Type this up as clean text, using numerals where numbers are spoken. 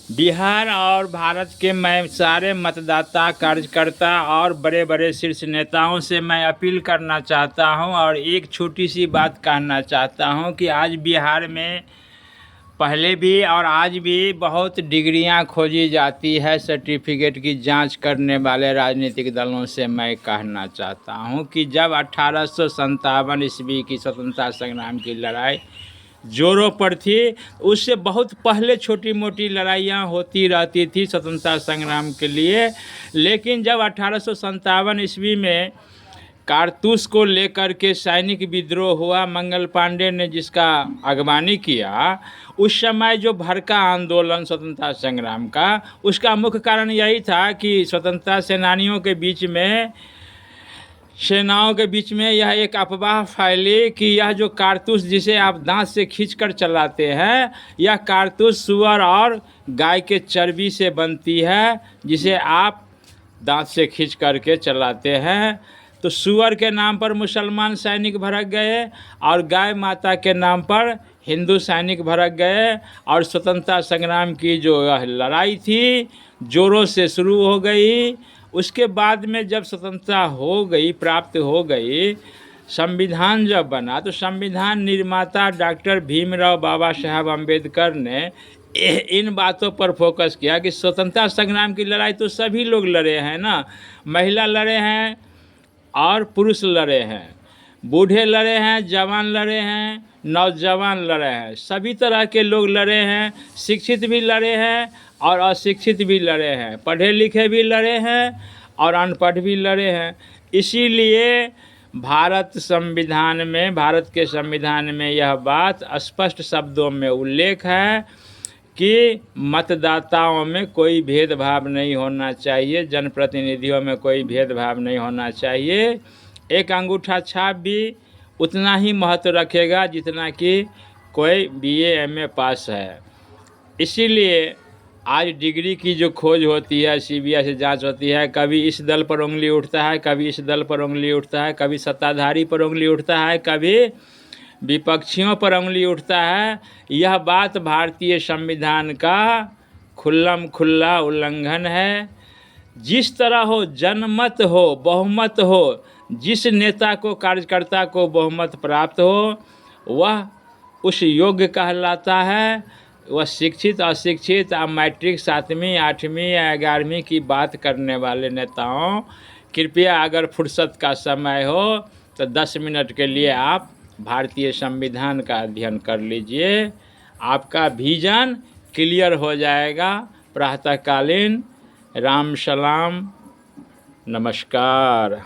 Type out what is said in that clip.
बिहार और भारत के मैं सारे मतदाता, कार्यकर्ता और बड़े बड़े शीर्ष नेताओं से मैं अपील करना चाहता हूं और एक छोटी सी बात कहना चाहता हूं कि आज बिहार में पहले भी और आज भी बहुत डिग्रियां खोजी जाती है। सर्टिफिकेट की जांच करने वाले राजनीतिक दलों से मैं कहना चाहता हूं कि जब 1857 ईस्वी की स्वतंत्रता संग्राम की लड़ाई जोरों पर थी, उससे बहुत पहले छोटी मोटी लड़ाइयाँ होती रहती थी स्वतंत्रता संग्राम के लिए। लेकिन जब 1857 ईस्वी में कारतूस को लेकर के सैनिक विद्रोह हुआ, मंगल पांडे ने जिसका अगवानी किया, उस समय जो भड़का आंदोलन स्वतंत्रता संग्राम का, उसका मुख्य कारण यही था कि स्वतंत्रता सेनाओं के बीच में यह एक अफवाह फैली कि यह जो कारतूस जिसे आप दांत से खींचकर चलाते हैं, यह कारतूस सुअर और गाय के चर्बी से बनती है, जिसे आप दांत से खींच करके चलाते हैं। तो सुअर के नाम पर मुसलमान सैनिक भड़क गए और गाय माता के नाम पर हिंदू सैनिक भड़क गए, और स्वतंत्रता संग्राम की जो लड़ाई थी जोरों से शुरू हो गई। उसके बाद में जब स्वतंत्रता हो गई, प्राप्त हो गई, संविधान जब बना, तो संविधान निर्माता डॉक्टर भीमराव बाबा साहब अम्बेडकर ने इन बातों पर फोकस किया कि स्वतंत्रता संग्राम की लड़ाई तो सभी लोग लड़े हैं ना, महिला लड़े हैं और पुरुष लड़े हैं, बूढ़े लड़े हैं, जवान लड़े हैं, नौजवान लड़े हैं, सभी तरह के लोग लड़े हैं, शिक्षित भी लड़े हैं और अशिक्षित भी लड़े हैं, पढ़े लिखे भी लड़े हैं और अनपढ़ भी लड़े हैं। इसीलिए भारत के संविधान में यह बात स्पष्ट शब्दों में उल्लेख है कि मतदाताओं में कोई भेदभाव नहीं होना चाहिए, जनप्रतिनिधियों में कोई भेदभाव नहीं होना चाहिए। एक अंगूठा छाप भी उतना ही महत्व रखेगा जितना कि कोई बीए एमए पास है। इसीलिए आज डिग्री की जो खोज होती है, सीबीआई से जांच होती है, कभी इस दल पर उंगली उठता है, कभी इस दल पर उंगली उठता है, कभी सत्ताधारी पर उंगली उठता है, कभी विपक्षियों पर उंगली उठता है। यह बात भारतीय संविधान का खुल्लम खुल्ला उल्लंघन है। जिस तरह हो, जनमत हो, बहुमत हो, जिस नेता को, कार्यकर्ता को बहुमत प्राप्त हो, वह उस योग्य कहलाता है। वह शिक्षित अशिक्षित, मैट्रिक 7वीं 8वीं या 11वीं की बात करने वाले नेताओं, कृपया अगर फुर्सत का समय हो तो 10 मिनट के लिए आप भारतीय संविधान का अध्ययन कर लीजिए। आपका विजन क्लियर हो जाएगा। प्रातःकालीन राम सलाम, नमस्कार।